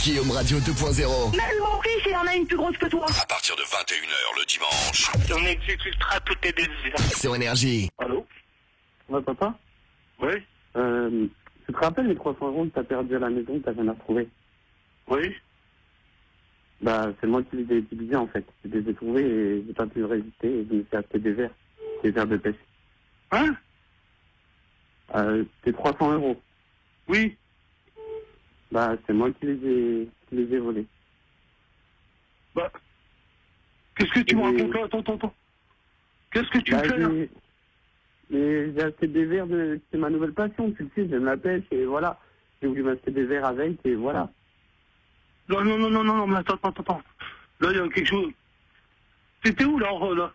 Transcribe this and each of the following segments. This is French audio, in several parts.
Guillaume Radio 2.0. Mais mon fils, il en a une plus grosse que toi. À partir de 21h le dimanche. On exécutera toutes tes désirs. Sur Énergie. Allô? Ouais, papa? Oui? Tu te rappelles les 300 € que t'as perdu à la maison, que t'as jamais retrouvé? Oui? Bah, c'est moi qui les ai utilisés, en fait. Je les ai trouvés et j'ai pas pu résister et je me suis acheté des verres de pêche. Hein? C'est 300 €. Oui? Bah, c'est moi qui les ai volés. Bah, qu'est-ce que tu me racontes là? Attends. Qu'est-ce que tu fais là? Mais j'ai acheté des verres c'est ma nouvelle passion, tu le sais, j'aime la pêche et voilà. J'ai voulu m'acheter des verres avec et voilà. Non, mais attends. Là, il y a quelque chose. T'étais où là?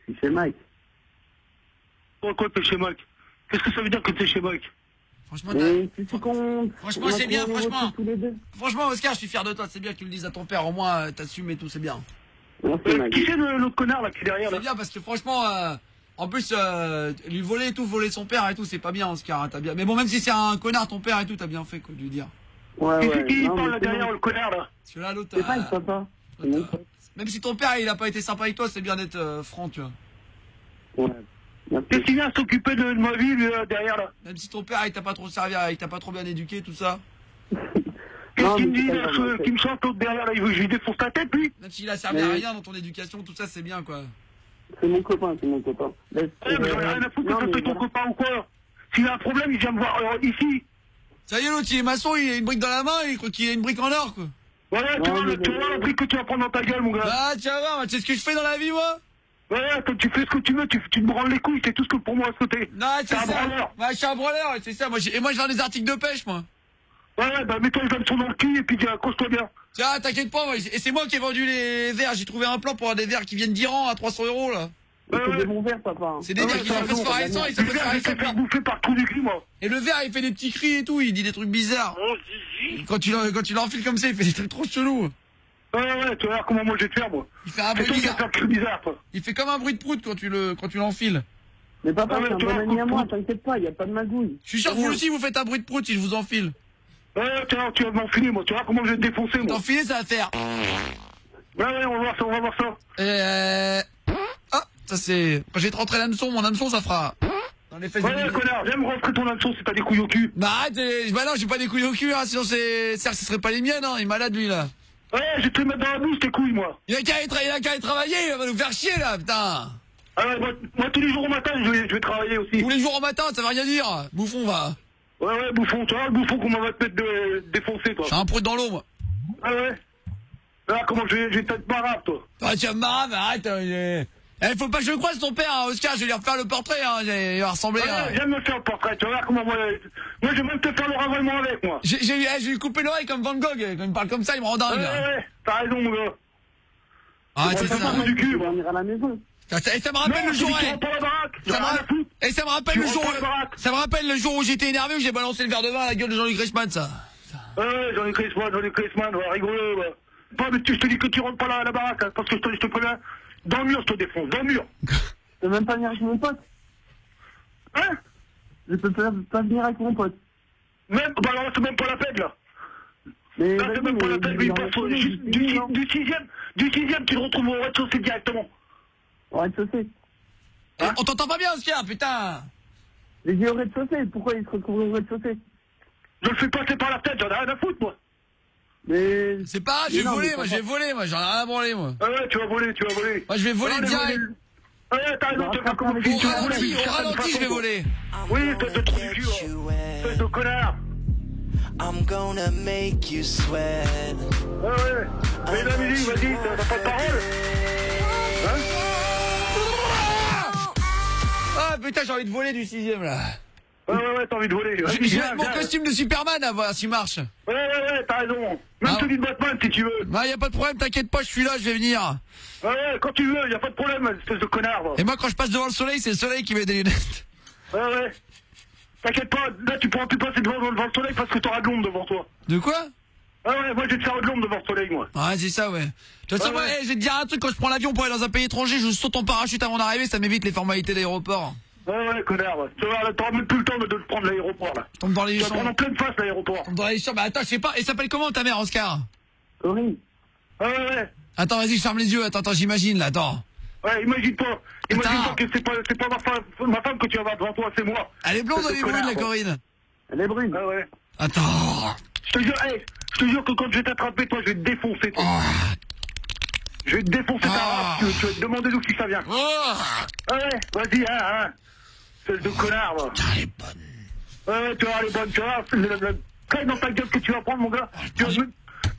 Je suis chez Mike. Pourquoi t'es chez Mike? Qu'est-ce que ça veut dire que t'es chez Mike? Franchement, Franchement, c'est bien, franchement. Tous les deux. Franchement, Oscar, je suis fier de toi. C'est bien que tu le dises à ton père. Au moins, t'assumes et tout, c'est bien. Merci, Mike. Qui c'est l'autre connard là qui est derrière là? C'est bien parce que franchement, en plus, lui voler et tout, voler son père et tout, c'est pas bien, Oscar. Hein, t'as bien. Mais bon, même si c'est un connard, ton père et tout, t'as bien fait quoi de lui dire. Ouais. C'est qui Non, parle mais là derrière le connard là? Parce que là, l'autre. C'est pas le papa. C'est mon pote. Même si ton père, il a pas été sympa avec toi, c'est bien d'être franc, tu vois. Ouais. Merci. Qu'est-ce qu'il vient à s'occuper de ma vie lui derrière là? Même si ton père, il t'a pas trop servi, il t'a pas trop bien éduqué, tout ça. Qu'est-ce Non, qu'il me mais dit c'est là, pas grave, qui me chante l'autre derrière là? Il veut que je lui défonce ta tête lui? Même s'il a servi à rien dans ton éducation, tout ça, c'est bien, quoi. C'est mon copain. Mais j'en ai rien à foutre que ça fait ton copain ou quoi? S'il a un problème, il vient me voir ici. Ça y est, l'autre, il est maçon, il a une brique dans la main, il croit qu'il a une brique en or, quoi. Voilà, tu vois la brique que tu vas prendre dans ta gueule, mon gars. Bah, tu vas voir, tu sais ce que je fais dans la vie, moi? Ouais, toi, tu fais ce que tu veux, tu te branles les couilles, c'est tout ce que pour moi à ce côté. Non, c'est un ça. branleur. Ouais, je suis un branleur, c'est ça. Moi, je vends des articles de pêche, moi. Ouais, bah mets-toi les hameçons dans le cul et puis accroche-toi bien. Tiens, t'inquiète pas, moi, et c'est moi qui ai vendu les verres. J'ai trouvé un plan pour des verres qui viennent d'Iran à 300 € là. C'est des bons verres, papa. C'est des verres qui sont phosphorescents, ils sont Le gars, je vais phosphorescents. te faire bouffer par trou du cul, moi. Et le verre, il fait des petits cris et tout, il dit des trucs bizarres. Oh, zizi. Quand tu l'enfiles comme ça, il fait des trucs trop chelous. Ouais, tu vas voir comment moi je vais te faire, moi. Il fait un Et bruit toi, tu vas bizarre. faire cru bizarre, toi. Il fait comme un bruit de prout quand tu l'enfiles. Mais papa, Ah ouais, c'est un tu bon vois, ami à coup de moi, pouce. t'inquiète pas, y a pas de magouille. Je suis sûr que vous aussi, vous faites un bruit de prout si je vous enfile. Ouais, tu vas m'enfiler, moi. Tu vois comment je vais te défoncer, moi. T'enfiler, ça va faire. Ouais, on va voir ça. Ah, ça c'est. Quand je vais te rentrer l'hameçon, mon hameçon, ça fera. Dans les fesses Ouais, du connard, viens me rentrer ton hameçon si t'as des couilles au cul. Bah arrête, bah non, j'ai pas des couilles au cul, hein, sinon c'est. Certes, ce serait pas les miennes, hein, il est malade lui là. Ouais, je vais te les mettre dans la bouche, tes couilles, moi. Il a qu'à aller travailler, il va nous faire chier là, putain. Ah ouais, moi tous les jours au matin, je vais travailler aussi. Tous les jours au matin, ça veut rien dire. Bouffon, va. Ouais, bouffon, tu vois, le bouffon qu'on va te mettre défoncer, toi. J'ai un prout dans l'eau, moi. Ah ouais. Là, comment je vais te marave, toi. Ah, tiens, marave, arrête. Faut pas que je croise ton père, hein, Oscar, je vais lui refaire le portrait, hein, il va ressembler. Ouais, Hein. viens me faire le portrait, tu vas voir comment moi je vais même te faire le ravalement avec, moi. Je vais lui couper l'oreille comme Van Gogh, quand il me parle comme ça, il me rend dingue. Ouais, t'as raison, mon gars. Ah, c'est ça. Du cul, On moi. va venir à la maison. Et ça me rappelle le jour où... Et ça me rappelle le jour où... Ça me rappelle le jour où j'étais énervé, où j'ai balancé le verre de vin à la gueule de Jean-Luc Reichmann, ça. Ouais, Jean-Luc Reichmann, ouais, rigolo, ouais. Pas, mais je te dis que tu rentres pas là à la baraque, hein, parce que je te préviens, dans le mur, je te défonce, dans le mur. Je peux même pas venir avec mon pote. Hein? Je peux pas venir avec mon pote. Même, bah alors c'est même pas la peine, là. Mais Là, c'est même pas la peine, lui, il passe du sixième, tu le retrouves au rez-de-chaussée directement. Au rez-de-chaussée. Hein? On t'entend pas bien, Oscar, putain. J'ai dit au rez-de-chaussée, pourquoi il se retrouve au rez-de-chaussée? Je le fais passer par la tête, j'en ai rien à foutre, moi. Mais... C'est pas, je vais voler, moi, j'en ai rien à branler, moi. Ah ouais, tu vas voler. Moi, je vais voler Ouais, direct. Ah ouais, t'as raison, tu vas faire comme si tu vas voler. Au ralenti, je vais voler. Oui, espèce de trou du cul, espèce de connard. I'm gonna make you sweat. Ouais. Mais la musique, vas-y, t'as pas de parole? Hein? Ah, putain, j'ai envie de voler du sixième, là. Ouais, t'as envie de voler. Je vais mettre mon costume de Superman à voir s'il marche. Ouais, t'as raison. Même celui de Batman, si tu veux. Bah, y a pas de problème, t'inquiète pas, je suis là, je vais venir. Ouais, quand tu veux, y a pas de problème, espèce de connard. Et moi, quand je passe devant le soleil, c'est le soleil qui met des lunettes. Ouais. T'inquiète pas, là, tu pourras plus passer devant le soleil parce que t'auras de l'ombre devant toi. De quoi? Ah ouais, moi, je vais te faire de l'ombre devant le soleil, moi. Ouais, c'est ça, ouais. De toute façon, Ouais. je vais te dire un truc, quand je prends l'avion pour aller dans un pays étranger, je saute en parachute avant d'arriver, ça m'évite les formalités d'aéroport. Ouais, connard, ouais. Tu vois, t'auras même plus le temps de te prendre l'aéroport, là. Tombe dans les Tu vas champs. prendre en pleine face, l'aéroport. Tombe dans les champs. Bah attends, je sais pas. Elle s'appelle comment ta mère, Oscar? Corinne. Ouais. Attends, vas-y, je ferme les yeux. Attends, j'imagine là, attends. Ouais, imagine-toi que c'est pas ma femme que tu vas voir devant toi, c'est moi. Elle est blonde ou elle est brune, la Corinne? Elle est brune. Ah ouais. Attends. Je te jure que quand je vais t'attraper, toi, je vais te défoncer, toi. Oh. Je vais te défoncer ta race, tu vas te demander d'où ça vient. Oh. Ah ouais, vas-y, hein. Celle de connard, moi. Elle est bonne. Ouais, tu vois, elle est bonne, tu vois. Le caille dans ta gueule que tu vas prendre, mon gars. Tu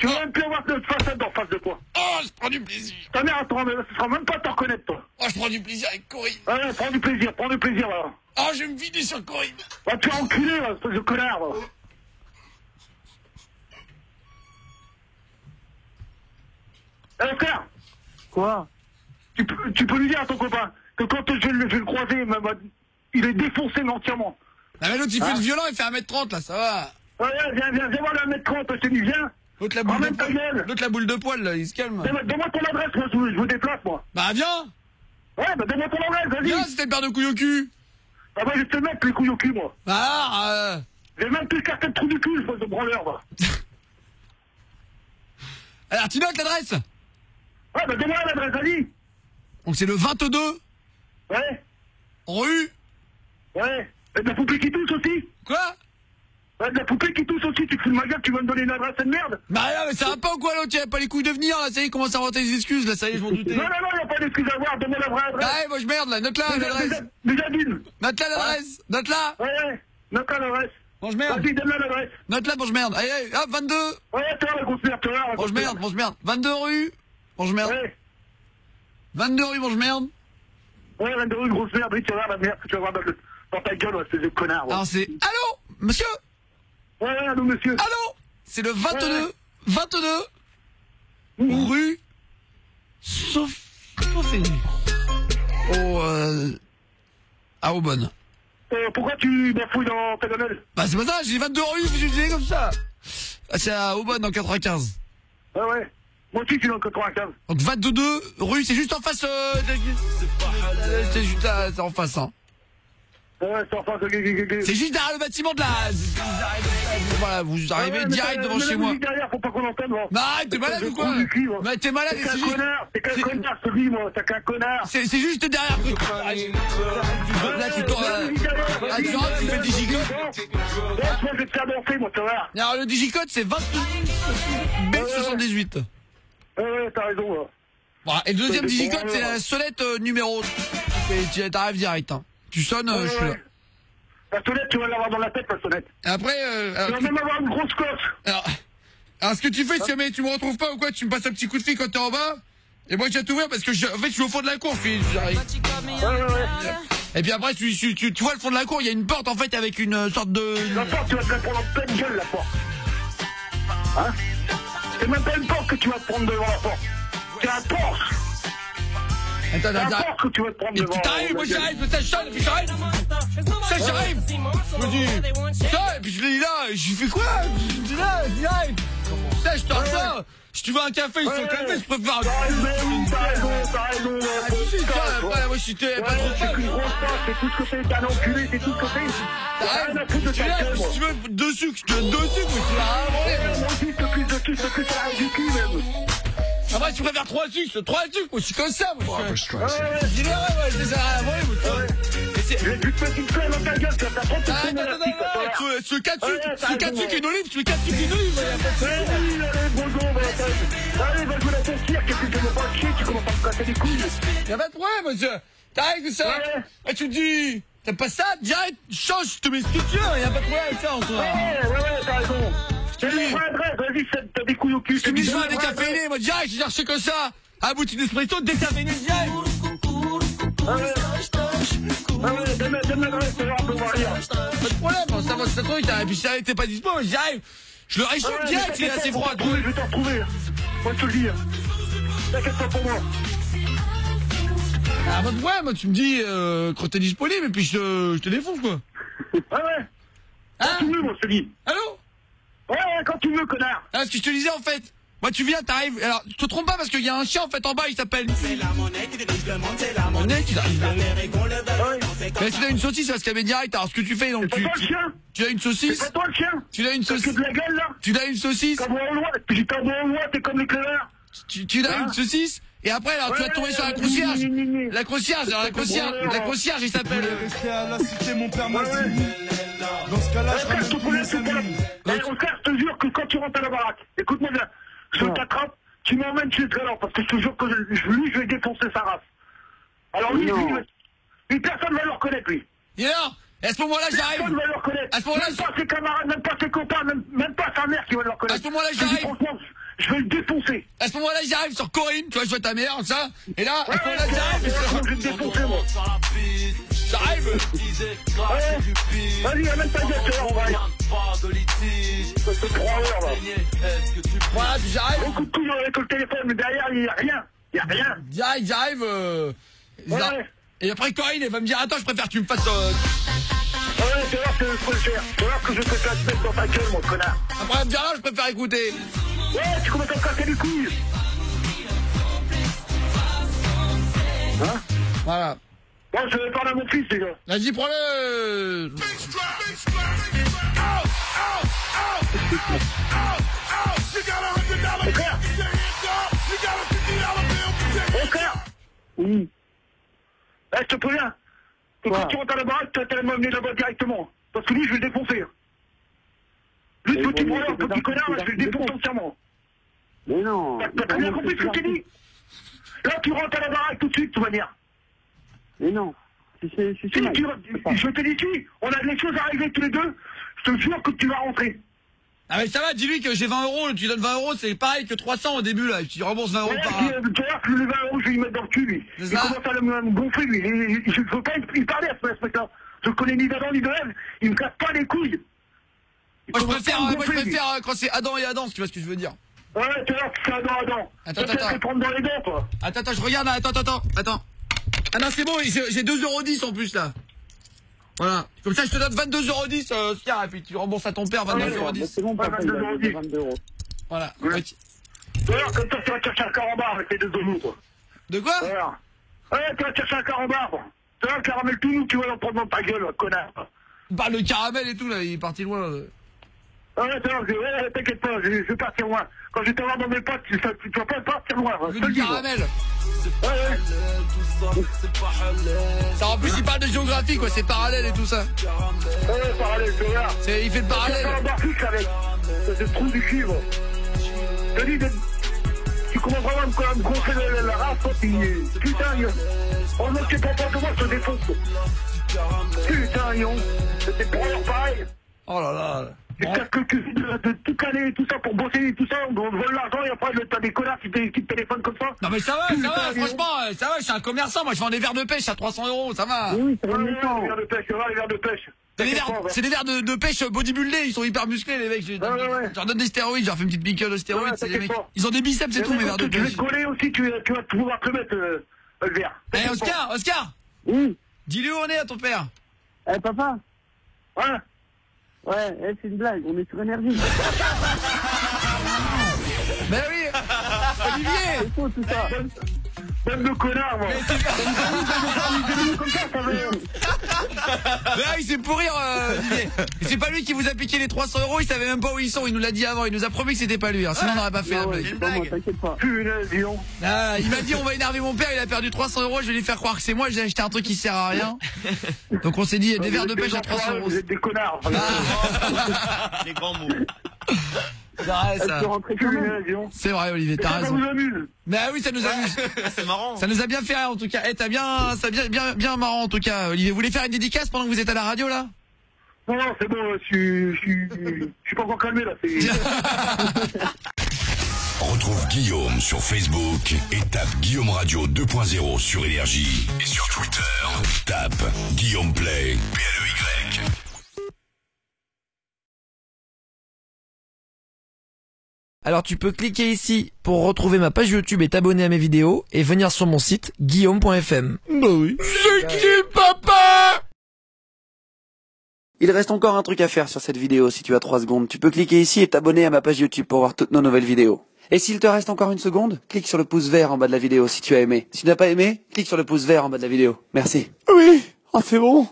vas même plus avoir notre façade en face de toi. Oh, je prends du plaisir. Ta mère, ce sera même pas à te reconnaître, toi. Oh, je prends du plaisir avec Corinne. Ouais, prends du plaisir, là. Oh, je vais me vider sur Corinne. Va te faire enculer, là, espèce de connard, là. Eh, frère. Quoi? Tu peux lui dire à ton copain que quand je vais le croiser, il est défoncé, mais entièrement. Ah, mais l'autre, il fait le violent, il fait 1m30, là, ça va. Ouais, viens voir le 1m30, je te dis, viens. L'autre, la boule de poil, là, il se calme. Donne-moi ton adresse, moi, je vous déplace, moi. Bah, viens. Ouais, donne-moi ton adresse, vas-y. Viens, c'était le père de couille au cul. Ah bah, je vais te mettre les couilles au cul, moi. Ah, J'ai même plus le carton de trou du cul, espèce de branleur, va. Alors, tu notes l'adresse? Ouais, donne-moi l'adresse, vas-y. Donc, c'est le 22. Ouais. Rue. Ouais. Et de la poupée qui tousse aussi. Quoi? Ouais, de la poupée qui tousse aussi, tu te fous de ma gueule, tu vas me donner une adresse de merde. Bah, là, mais ça va pas ou quoi, l'autre? Il a pas les couilles de venir, là, ça y est, il commence à inventer des excuses, là, ça y est, je m'en doutais. Non, y a pas d'excuse à voir, donne-moi la vraie adresse. Ah, ouais, moi, je merde, là, note-la, l'adresse. Déjà d'une. Note-la, l'adresse. Note-la. Ouais, note-la l'adresse. Bon, je merde. Vas-y, donne-la l'adresse. Note-la, bon, je merde. Allez, hop, 22. Ouais, tu vois la grosse merde, tu vois la Bon, grosse je merde. 22 rue. Bon, je merde. Ouais. 22 rue, bon, je merde. Ouais, 22 rue, grosse merde, oui, tu vas voir la merde que tu vas voir dans ta gueule, espèce de connard. Ouais. Alors, c'est... Allô, monsieur? Ouais, allô, monsieur. Allô? C'est le 22. Ouais. 22. Rue. Sophie. À Aubonne. Pourquoi tu bafouilles dans ta gamelle? Bah, c'est pas ça, j'ai 22 rue, vous utilisez comme ça. Ah, c'est à Aubonne, en 95. Ah ouais. Moi aussi, je suis dans le 95. Donc 22 rue, c'est juste en face c'est juste c'est en face, hein. Ouais, c'est en face de... C'est juste derrière le bâtiment de la... Voilà, vous arrivez direct devant chez moi. Derrière, faut pas qu'on entende, moi. Bah, t'es malade ou quoi? Mais t'es malade, c'est qu'un connard, c'est qu'un connard, celui, moi, t'as qu'un connard. C'est juste derrière. Là, tu tournes. Là, tu rentres, tu fais le digicode. Moi, je vais te faire danser, moi, ça va. Alors, le digicode, c'est 22 B78. Ouais, t'as raison, là. Bon, et le deuxième digicode, c'est la sonnette numéro. Tu t'arrives direct, hein. Tu sonnes, je suis là. La sonnette, tu vas l'avoir dans la tête, la sonnette. Après, tu vas même avoir une grosse cosse. Alors, ce que tu fais, si jamais tu me retrouves pas ou quoi, tu me passes un petit coup de fil quand t'es en bas. Et moi, je vais t'ouvrir parce que en fait, je suis au fond de la cour, j'arrive. Ouais. Et puis après, tu vois le fond de la cour, il y a une porte en fait avec une sorte de... La porte, tu vas te la prendre en pleine gueule, la porte. Hein? C'est même pas une porte que tu vas te prendre devant la porte. C'est un Porsche. Attends, que tu vas te prendre devant. T'arrives, moi j'arrive, ça sonne, et puis j'arrive. J'arrive. Je me dis, ça, et puis je l'ai là, je lui fais quoi? Je dis là, j'arrive. Ça, je te reçois. Si tu veux un café, sur le café, je préfère. T'as raison. Après, moi je suis pas trop. C'est qu'une grosse porte, c'est tout ce que t'es, t'es un enculé, c'est tout ce que t'es. T'as rien à foutre de ta gueule, moi. Si tu veux deux sucres, je te donne deux sucres, mais tu vas rien manger. Moi aussi, je te pisse de cul, je te pisse à la du cul, même. Après, tu préfères 3 sucres, moi je suis comme ça, moi. Ouais, je les ai rien à voler, moi. Je vais te mettre une flemme dans ta gueule, tu vas t'apprendre tes connes élastiques, tu veux 4 sucres et une olive, tu veux 4 sucres et une olive, allez, bonjour, allez, va jouer la ton cirque, et puis tu commences pas à chier, tu commences à me casser les couilles. Y'a pas de problème, monsieur. T'arrives tout ça. Et tu me dis, t'aimes pas ça? Direct, change, je te mets ce que tu veux, y'a pas de problème avec ça, en soi. Ouais, t'as raison. C'est une vraie adresse, vas-y, t'as des couilles au cul. Tu me dis, je veux un décaféiné, moi, direct, j'ai cherché que ça. À boutique d'espresso, décaféiné, direct. Donne l'adresse, on va rire. Pas de problème, ça va, c'est un truc, et puis si t'es pas dispo, j'arrive. Je le réchauffe direct, il est assez froid. Je vais t'en retrouver. Moi, je te le dis. T'inquiète pas pour moi. Ah, pas de problème, tu me dis quand t'es disponible, et puis je te défonce, quoi. Ah ouais. Quand tu veux, moi, je te dis. Allô? Ouais, quand tu veux, connard. Ah, ce que je te disais, en fait, Moi, tu viens, t'arrives. Alors, tu te trompes pas parce qu'il y a un chien en fait en bas, il s'appelle. C'est la monnaie qui dirige le monde, c'est la monnaie qui dirige le monde. Mais tu as une saucisse, ça se calmer direct. Alors, ce que tu fais, donc C'est pas toi le chien. tu as une saucisse. C'est pas toi le chien. Tu as une T'as que saucisse. de la gueule là. Tu as une saucisse. T'as beau en loi, j'ai t'as beau en loi, t'es comme les clés. Tu as une saucisse. Et après, alors, tu vas tomber sur la concierge. La concierge, alors la concierge, il s'appelle. Rester à la cité, mon père m'a dit. Dans ce cas-là, je ramène tous mes amis. Oscar, je te jure que quand tu rentres à la baraque, écoute-moi bien, je t'attrape, tu m'emmènes chez le trailer, parce que je te jure que lui, je vais défoncer sa race. Alors lui, personne va le reconnaître, lui. Et alors, à ce moment-là, j'arrive. Personne va le reconnaître. À ce moment-là, même pas ses camarades, même pas ses copains, même pas sa mère qui va le reconnaître. À ce moment-là, Je te dis, j'arrive. franchement, je vais le défoncer. À ce moment-là, j'arrive sur Corinne, tu vois, je vois ta mère, ça. Et là, à ce moment-là, je j'arrive. vais le défoncer, moi. J'arrive. Vas-y, amène ta gueule, on va aller. Ça fait 3 heures, là. Voilà, puis j'arrive. Beaucoup de couilles avec le téléphone, mais derrière, il n'y a rien. Il n'y a rien. J'arrive. Ouais. Et après, Corinne, elle va me dire, attends, je préfère que tu me fasses. Ouais, c'est là que je peux le faire. C'est là que je peux te mettre dans ta gueule, mon connard. Après, elle me dit, là, je préfère écouter. Ouais, tu commences à me casser les couilles. Hein? Voilà. Bon, je vais parler à mon fils, les gars. Vas-y, prends-le. Frère. Oui. Je te préviens. Quand tu rentres à la baraque, tu vas m'amener là-bas directement. Parce que lui, je vais le défoncer. Lui, ce petit branleur, ce petit connard, je vais le défoncer entièrement. Mais non. T'as très bien compris ce que je t'ai dit. Là, tu rentres à la baraque tout de suite, de toute manière. Mais non. Je Je te dis, si, on a des choses à régler tous les deux, je te jure que tu vas rentrer. Ah mais ça va, dis-lui que j'ai 20 euros, tu donnes 20 euros, c'est pareil que 300 au début là, tu rembourses 20 euros par... Tu vois que les 20 euros, je vais lui mettre dans le cul, lui. Il commence à me gonfler, lui. Je ne veux pas y parler à ce respect-là. Je le connais ni d'Adam ni de Ève, il me casse pas les couilles. Moi je préfère quand c'est Adam et Adam, si tu vois ce que je veux dire. Ouais, tu vois, c'est Adam. Attends. Prendre dans les dents, toi. Attends, je regarde là, attends. Ah non, c'est bon, j'ai 2,10 € en plus là. Voilà. Comme ça, je te donne 22,10 €, Oscar, et puis tu rembourses à ton père 22,10 €. C'est bon, papa, 22 €. Voilà. Ouais. D'ailleurs, comme ça, tu vas chercher un carambar avec les 2 euros, quoi. De quoi? Voilà. Ouais, tu vas chercher un carambar, quoi. Tu vois, le caramel tout nous, tu vas l'en prendre dans ta gueule, connard. Il parle de caramel et tout là, il est parti loin. Ouais, t'inquiète pas, je vais partir loin. Quand je vais t'avoir dans mes potes, tu vas pas partir loin. Il veut du caramel. Ouais. Ça, en plus, il parle de géographie, quoi, c'est parallèle et tout ça. Ouais, parallèle, c'est là. Il fait le parallèle. C'est un barfique avec. C'est le trou du cuivre. Je te dis, tu commences vraiment à me gonfler la race, toi, putain, on ne sait pas que moi, je te défonce. Putain, c'était pour leur pareil. Oh là là. Jusqu'à ce que de tout caler et tout ça pour bosser et tout ça, on vole l'argent et après t'as des connards qui te téléphonent comme ça. Non mais ça va, franchement, ça va, je suis un commerçant, moi je vends des verres de pêche à 300 €, ça va. Oui, ça va Les méchant. verres de pêche, les verres de pêche. C'est des verres de pêche bodybuildés, ils sont hyper musclés les mecs. Je leur donne des stéroïdes, je leur fais une petite piqûre de stéroïdes, c'est les mecs. Ils ont des biceps et tout, mes verres de Tu vas pêche. te coller aussi, tu vas pouvoir te mettre le verre. Eh Oscar, Oui. dis-lui où on est à ton père. Eh, papa. Ouais. Ouais, c'est une blague, on est sur énergie. Ben oui, Olivier. C'est faux tout ça. Même de connard, moi. Comme ça va. Là, il s'est pour rire, Olivier. C'est pas lui qui vous a piqué les 300 €, il savait même pas où ils sont, il nous l'a dit avant, il nous a promis que c'était pas lui, hein. Sinon on n'aurait pas fait la blague. C'est pas moi, t'inquiète pas. Punaise, dis donc. Ah, il m'a dit on va énerver mon père, il a perdu 300 €, je vais lui faire croire que c'est moi, j'ai acheté un truc qui sert à rien. Donc on s'est dit des verres de pêche à 300 €. Vous êtes des connards. Les grands mots. C'est vrai, ça. C'est vrai, Olivier, t'as raison. Ça vous amuse. Mais ah oui, ça nous amuse. C'est marrant. Ça nous a bien fait rire en tout cas. Ça bien marrant en tout cas. Olivier, vous voulez faire une dédicace pendant que vous êtes à la radio là? Non, c'est bon, je suis pas encore calmé là. Retrouve Guillaume sur Facebook et tape Guillaume Radio 2.0 sur Énergie. Et sur Twitter, tape Guillaume Play, PLEY. Alors tu peux cliquer ici pour retrouver ma page YouTube et t'abonner à mes vidéos et venir sur mon site guillaume.fm. Bah oui. C'est qui papa? Il reste encore un truc à faire sur cette vidéo si tu as 3 secondes. Tu peux cliquer ici et t'abonner à ma page YouTube pour voir toutes nos nouvelles vidéos. Et s'il te reste encore 1 seconde, clique sur le pouce vert en bas de la vidéo si tu as aimé. Si tu n'as pas aimé, clique sur le pouce vert en bas de la vidéo. Merci. Oui, c'est bon.